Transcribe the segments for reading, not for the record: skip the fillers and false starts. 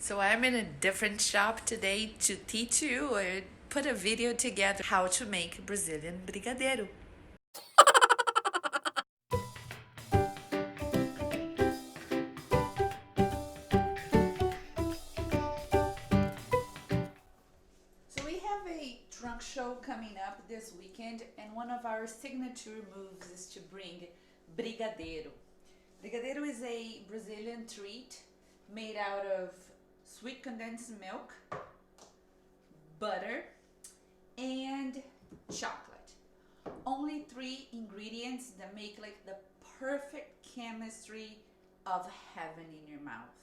So I'm in a different shop today to teach you or put a video together how to make Brazilian brigadeiro. So we have a trunk show coming up this weekend, and one of our signature moves is to bring brigadeiro. Brigadeiro is a Brazilian treat made out of sweet condensed milk, butter, and chocolate. Only 3 ingredients that make like the perfect chemistry of heaven in your mouth.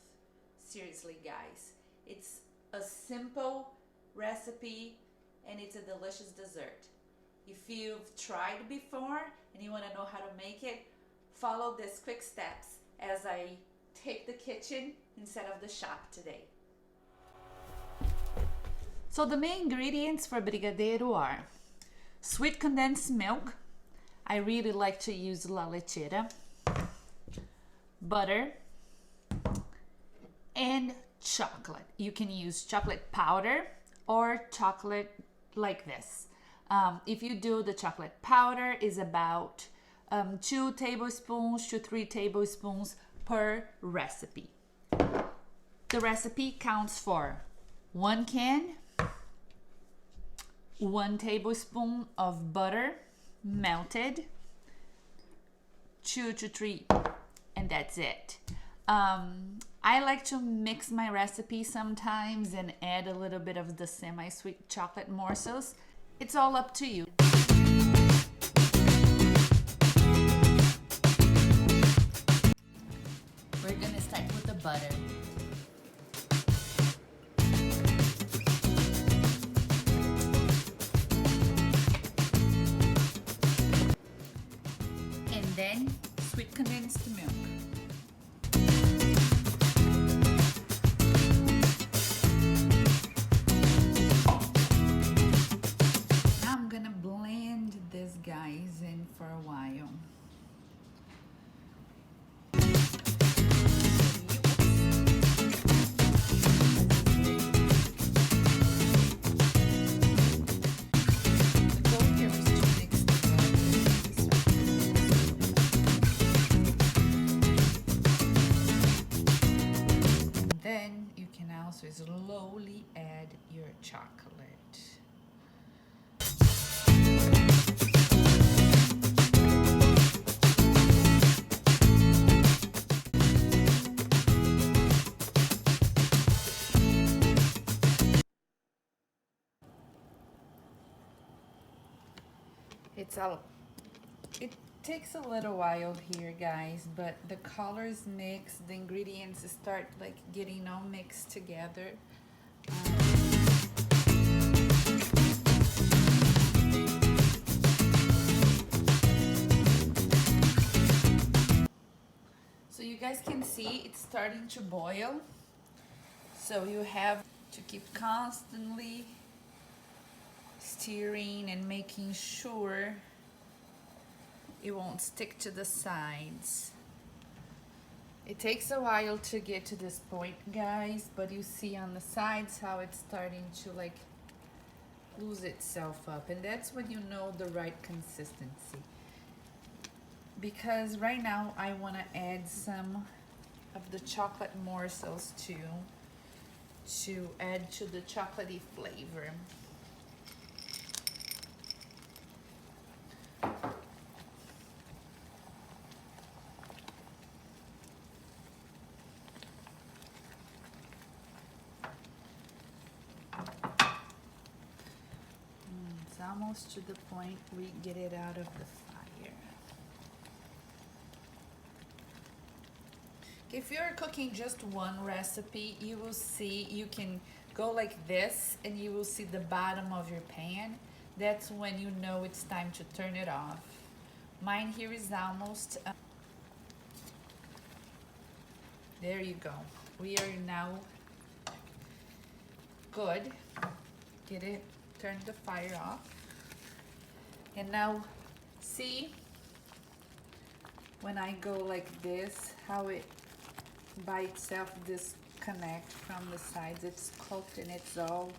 Seriously, guys, it's a simple recipe and it's a delicious dessert. If you've tried before and you want to know how to make it, follow these quick steps as I take the kitchen instead of the shop today. So the main ingredients for brigadeiro are sweet condensed milk. I really like to use la lecheira, butter, and chocolate. You can use chocolate powder or chocolate like this. If you do the chocolate powder, is about 2 tablespoons to 3 tablespoons per recipe. The recipe counts for 1 can, 1 tablespoon of butter melted, 2 to 3, and that's it. I like to mix my recipe sometimes and add a little bit of the semi-sweet chocolate morsels. It's all up to you. We're gonna start with the butter. And then sweet condensed milk. Now I'm gonna blend this guys in for a while. Then you can also slowly add your chocolate. It takes a little while here, guys, but the colors mix, the ingredients start like getting all mixed together. So you guys can see it's starting to boil. So you have to keep constantly stirring and making sure it won't stick to the sides. It takes a while to get to this point, guys, but you see on the sides how it's starting to like lose itself up, and that's when you know the right consistency. Because right now I want to add some of the chocolate morsels too, to add to the chocolatey flavor. It's almost to the point we get it out of the fire. If you're cooking just one recipe, you will see you can go like this and you will see the bottom of your pan. That's when you know it's time to turn it off. Mine here is almost there you go. We are now good. Get it, turn the fire off. And now see when I go like this, how it by itself this connect from the sides. It's cooked and it's all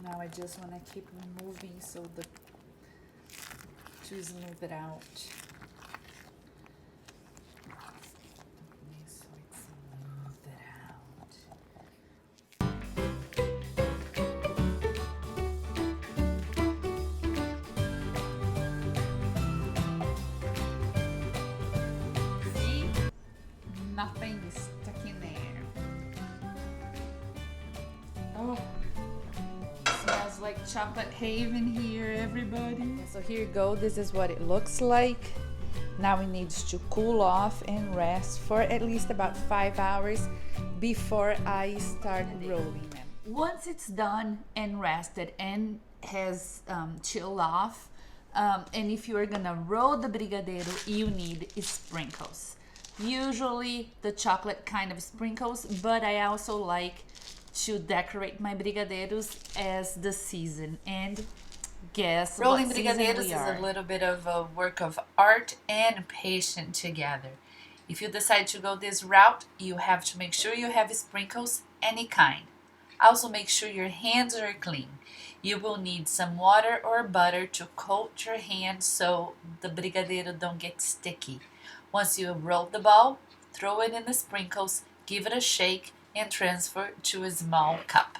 now. I just want to keep moving so to smooth it out. So it smooth it out. See? Nothing is stuck in there. Oh. Smells like chocolate haven here, everybody. So here you go. This is what it looks like. Now it needs to cool off and rest for at least about 5 hours before I start rolling them. Once it's done and rested and has chilled off, and if you are gonna roll the Brigadeiro, you need sprinkles. Usually the chocolate kind of sprinkles, but I also like to decorate my brigadeiros as the season. And guess rolling what season brigadeiros we is are. a little bit of a work of art and patience together. If you decide to go this route, you have to make sure you have sprinkles, any kind. Also make sure your hands are clean. You will need some water or butter to coat your hands so the brigadeiro don't get sticky. Once you roll the ball, throw it in the sprinkles, give it a shake, and transfer to a small cup.